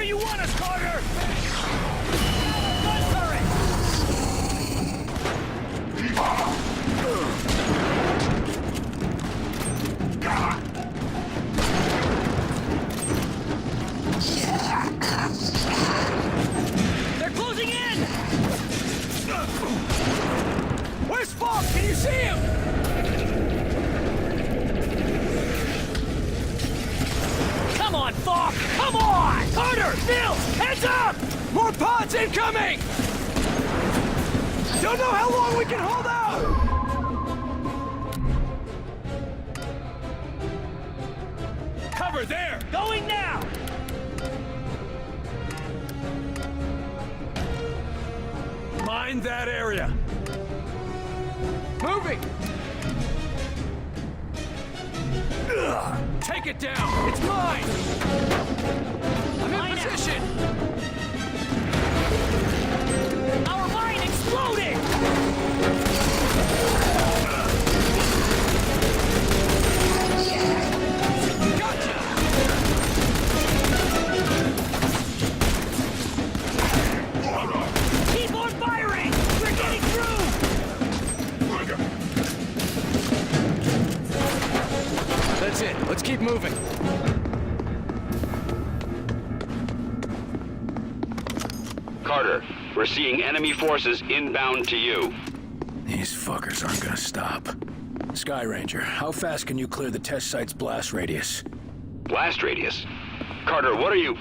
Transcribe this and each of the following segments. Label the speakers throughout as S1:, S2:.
S1: where you want us, Carter! Gun turret! They're closing in! Where's Falk? Can you see him? Come on, Falk! Come on! Carter! Bill! Heads up! More pods incoming! Don't know how long we can hold out! Cover there! Going now! Mind that area! Moving! Ugh. Take it down! It's mine! I'm in position! Our mine exploded! Gotcha! Keep on firing! We're getting through! That's it. Let's keep moving.
S2: Carter, we're seeing enemy forces inbound to you.
S3: These fuckers aren't gonna stop. Sky Ranger, how fast can you clear the test site's blast radius?
S2: Blast radius? Carter, what are you...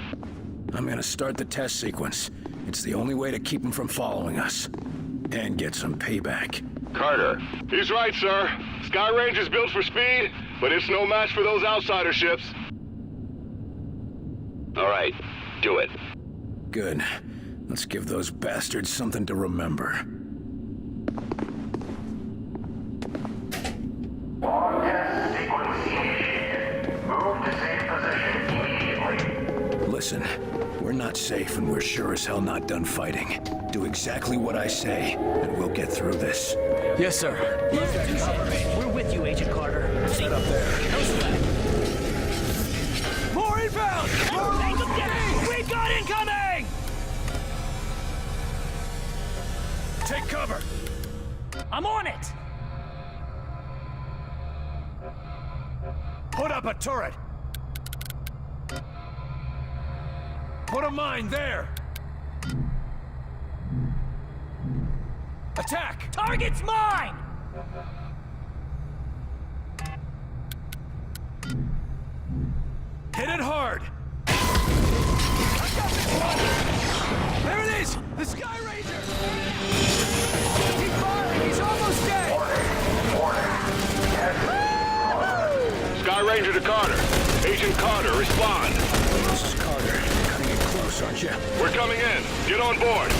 S3: I'm gonna start the test sequence. It's the only way to keep them from following us. And get some payback.
S2: Carter.
S4: He's right, sir. Sky Ranger's built for speed, but it's no match for those outsider ships.
S2: All right, do it.
S3: Good. Let's give those bastards something to remember.
S5: Long test sequence initiated. Move to safe position immediately.
S3: Listen, we're not safe and we're sure as hell not done fighting. Do exactly what I say, and we'll get through this.
S1: Yes, sir. We're with you, Agent Carter.
S3: Set up there.
S1: No sweat. More inbound! Take them down! We've got incoming!
S3: Take cover!
S1: I'm on it!
S3: Put up a turret! Put a mine there! Attack!
S1: Target's mine!
S3: Hit it hard! There it is! The Sky Ranger!
S1: Keep firing! He's almost dead!
S4: Sky Ranger to Carter. Agent Carter, respond.
S3: This is Carter. Cutting it close, aren't you?
S4: We're coming in. Get on board.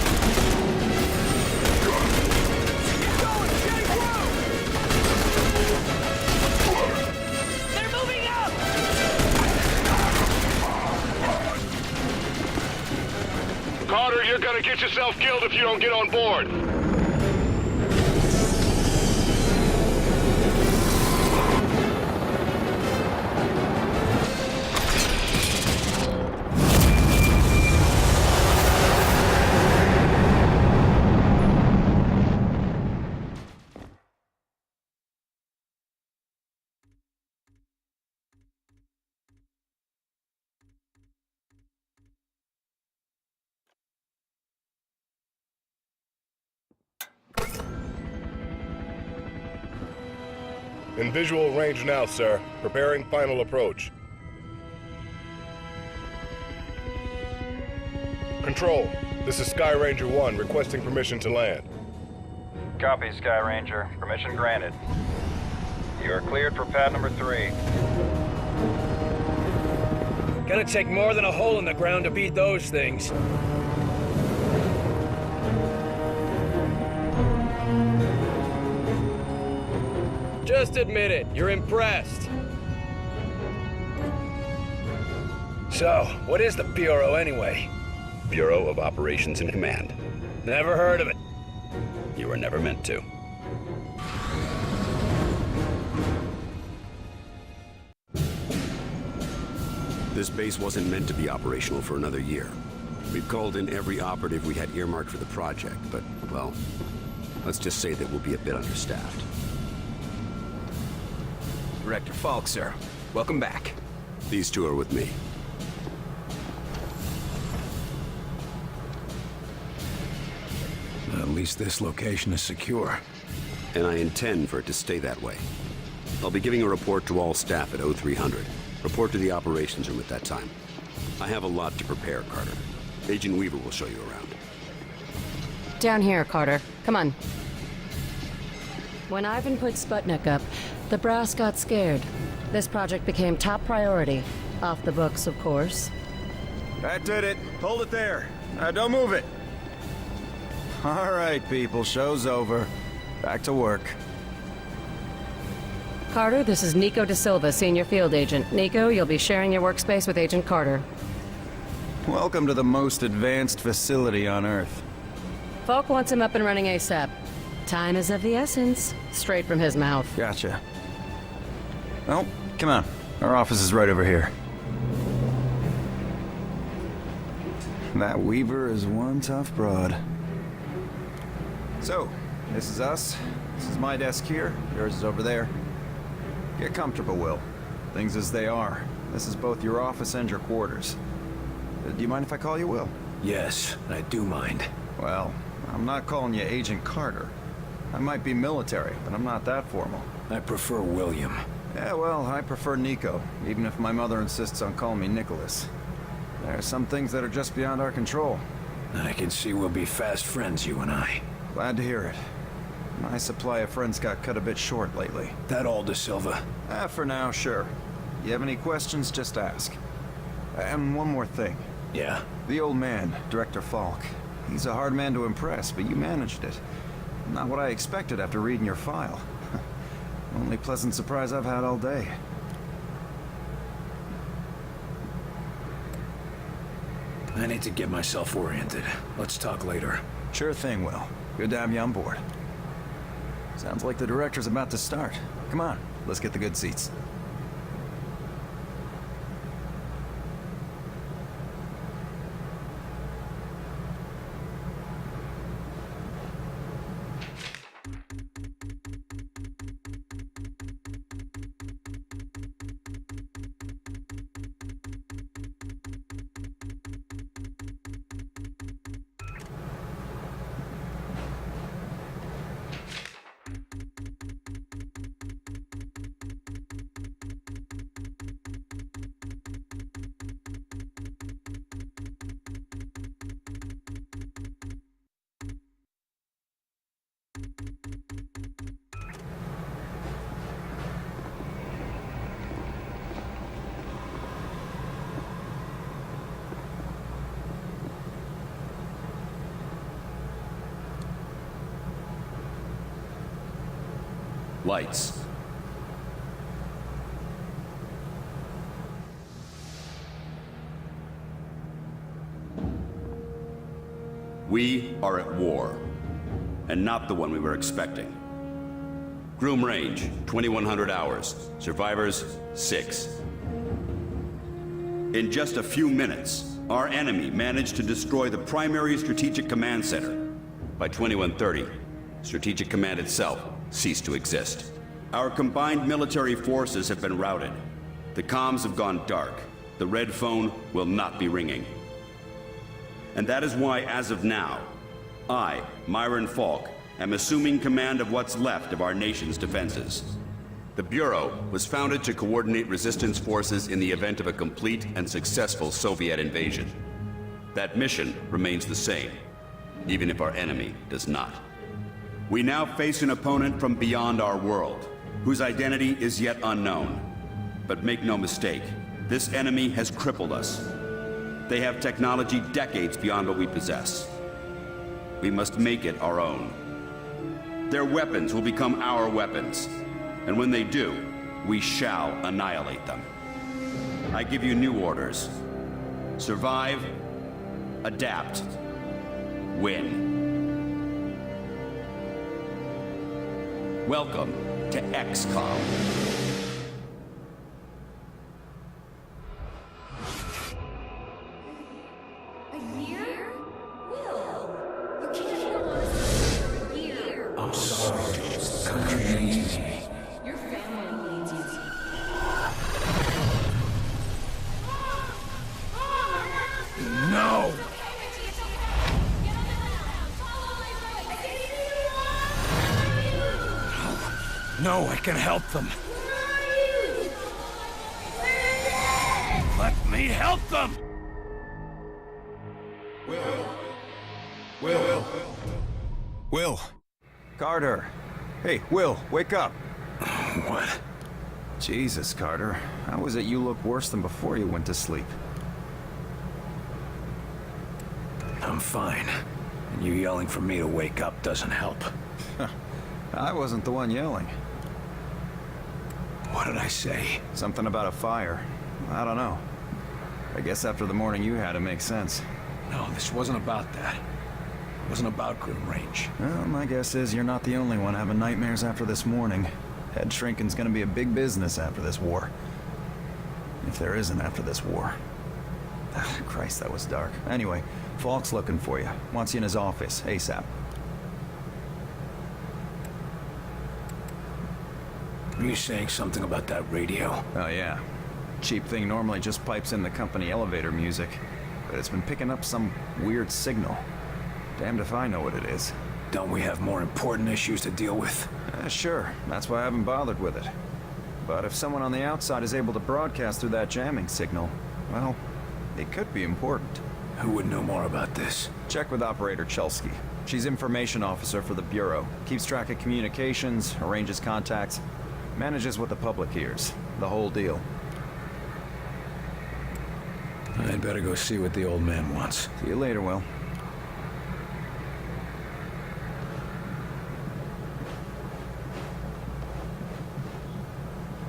S1: They're moving up!
S4: Carter, you're gonna get yourself killed if you don't get on board. In visual range now, sir. Preparing final approach. Control, this is Sky Ranger 1 requesting permission to land.
S6: Copy, Sky Ranger. Permission granted. You are cleared for pad number 3.
S1: Gonna take more than a hole in the ground to beat those things. Just admit it, you're impressed. So, what is the Bureau anyway?
S2: Bureau of Operations and Command.
S1: Never heard of it.
S2: You were never meant to.
S7: This base wasn't meant to be operational for another year. We've called in every operative we had earmarked for the project, but, well, let's just say that we'll be a bit understaffed.
S3: Director Falk, sir. Welcome back.
S7: These two are with me.
S3: At least this location is secure.
S7: And I intend for it to stay that way. I'll be giving a report to all staff at 0300. Report to the operations room at that time. I have a lot to prepare, Carter. Agent Weaver will show you around.
S8: Down here, Carter. Come on. When Ivan put Sputnik up, the brass got scared. This project became top priority. Off the books, of course.
S9: That did it. Hold it there. Don't move it. All right, people. Show's over. Back to work.
S8: Carter, this is Nico Da Silva, Senior Field Agent. Nico, you'll be sharing your workspace with Agent Carter.
S9: Welcome to the most advanced facility on Earth.
S8: Falk wants him up and running ASAP. Time is of the essence. Straight from his mouth.
S9: Gotcha. Well, come on. Our office is right over here. That Weaver is one tough broad. So, this is us. This is my desk here. Yours is over there. Get comfortable, Will. Things as they are. This is both your office and your quarters. Do you mind if I call you Will?
S3: Yes, I do mind.
S9: Well, I'm not calling you Agent Carter. I might be military, but I'm not that formal.
S3: I prefer William.
S9: Yeah, well, I prefer Nico, even if my mother insists on calling me Nicholas. There are some things that are just beyond our control.
S3: I can see we'll be fast friends, you and I.
S9: Glad to hear it. My supply of friends got cut a bit short lately.
S3: That all, Da Silva?
S9: For now, sure. You have any questions, just ask. And one more thing.
S3: Yeah?
S9: The old man, Director Falk. He's a hard man to impress, but you managed it. Not what I expected after reading your file. Only pleasant surprise I've had all day.
S3: I need to get myself oriented. Let's talk later.
S9: Sure thing, Will. Good to have you on board. Sounds like the director's about to start. Come on, let's get the good seats.
S7: Lights. We are at war, and not the one we were expecting. Groom range, 2100 hours. Survivors, 6. In just a few minutes, our enemy managed to destroy the primary strategic command center. By 2130, Strategic Command itself ceased to exist. Our combined military forces have been routed. The comms have gone dark. The red phone will not be ringing. And that is why, as of now, I, Myron Falk, am assuming command of what's left of our nation's defenses. The Bureau was founded to coordinate resistance forces in the event of a complete and successful Soviet invasion. That mission remains the same, even if our enemy does not. We now face an opponent from beyond our world, whose identity is yet unknown. But make no mistake, this enemy has crippled us. They have technology decades beyond what we possess. We must make it our own. Their weapons will become our weapons, and when they do, we shall annihilate them. I give you new orders. Survive, adapt, win. Welcome to XCOM.
S8: Your family needs you.
S3: No! No, I can help them. Let me help them!
S9: Will! Carter! Hey, Will, wake up!
S3: What?
S9: Jesus, Carter. How is it you look worse than before you went to sleep?
S3: I'm fine. And you yelling for me to wake up doesn't help.
S9: I wasn't the one yelling.
S3: What did I say?
S9: Something about a fire. I don't know. I guess after the morning you had, it makes sense.
S3: No, this wasn't about that. It wasn't about Grim Range.
S9: Well, my guess is you're not the only one having nightmares after this morning. Head shrinking's gonna be a big business after this war. If there isn't after this war. Christ, that was dark. Anyway, Falk's looking for you. Wants you in his office, ASAP.
S3: Were you saying something about that radio?
S9: Oh yeah. Cheap thing normally just pipes in the company elevator music. But it's been picking up some weird signal. Damned if I know what it is.
S3: Don't we have more important issues to deal with?
S9: Sure. That's why I haven't bothered with it. But if someone on the outside is able to broadcast through that jamming signal, well, it could be important.
S3: Who would know more about this?
S9: Check with Operator Chelsky. She's information officer for the Bureau. Keeps track of communications, arranges contacts, manages what the public hears. The whole deal.
S3: I'd better go see what the old man wants.
S9: See you later, Will.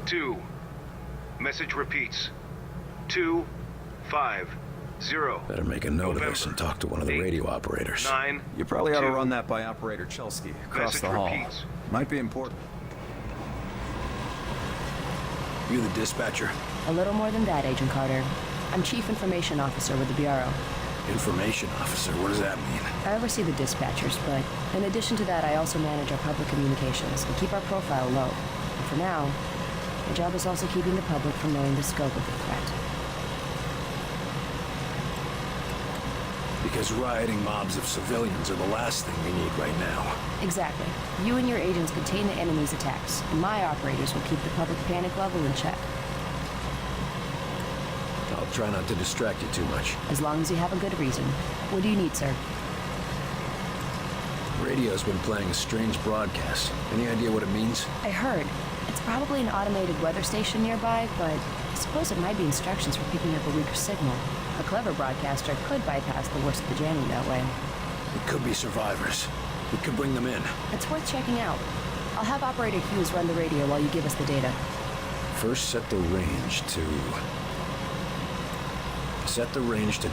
S10: Two. Message repeats. 250.
S3: Better make a note of this and talk to one of the radio operators.
S10: 9.
S9: You probably ought to run that by Operator Chelsky across the hall.
S10: Repeats.
S9: Might be important.
S3: You the dispatcher?
S8: A little more than that, Agent Carter. I'm Chief Information Officer with the Bureau.
S3: Information officer, what does that mean?
S8: I oversee the dispatchers, but in addition to that, I also manage our public communications and keep our profile low. And for now, my job is also keeping the public from knowing the scope of the threat.
S3: Because rioting mobs of civilians are the last thing we need right now.
S8: Exactly. You and your agents contain the enemy's attacks, and my operators will keep the public panic level in check.
S3: I'll try not to distract you too much.
S8: As long as you have a good reason. What do you need, sir?
S3: Radio's been playing a strange broadcast. Any idea what it means?
S8: I heard. It's probably an automated weather station nearby, but I suppose it might be instructions for picking up a weaker signal. A clever broadcaster could bypass the worst of the jamming that way.
S3: It could be survivors. We could bring them in.
S8: It's worth checking out. I'll have Operator Hughes run the radio while you give us the data.
S3: First, set the range to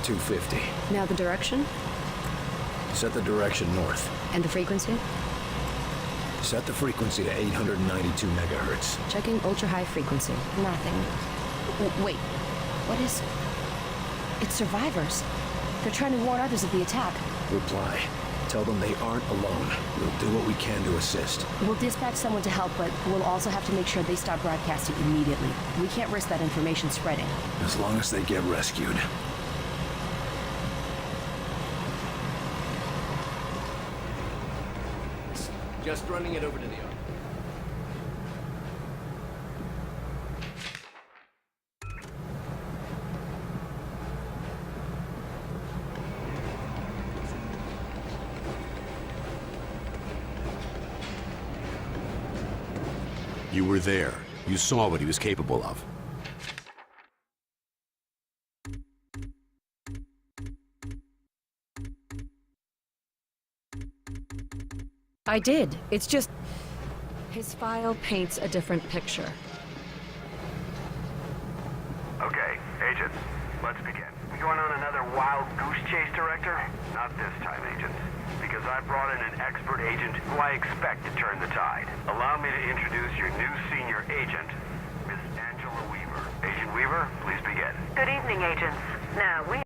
S3: 250.
S8: Now the direction?
S3: Set the direction north.
S8: And the frequency?
S3: Set the frequency to 892 megahertz.
S8: Checking ultra-high frequency. Nothing. Wait. What is... It's survivors. They're trying to warn others of the attack.
S3: Reply. Tell them they aren't alone. We'll do what we can to assist.
S8: We'll dispatch someone to help, but we'll also have to make sure they stop broadcasting immediately. We can't risk that information spreading.
S3: As long as they get rescued.
S1: Just running it over to the yard.
S11: You were there. You saw what he was capable of.
S8: I did. It's just... His file paints a different picture.
S5: Okay, agents, let's begin. We going on another wild goose chase, Director? Not this time, agents. Because I brought in an expert agent who I expect to turn the tide. Allow me to introduce your new senior agent, Miss Angela Weaver. Agent Weaver, please begin.
S12: Good evening, agents. Now, we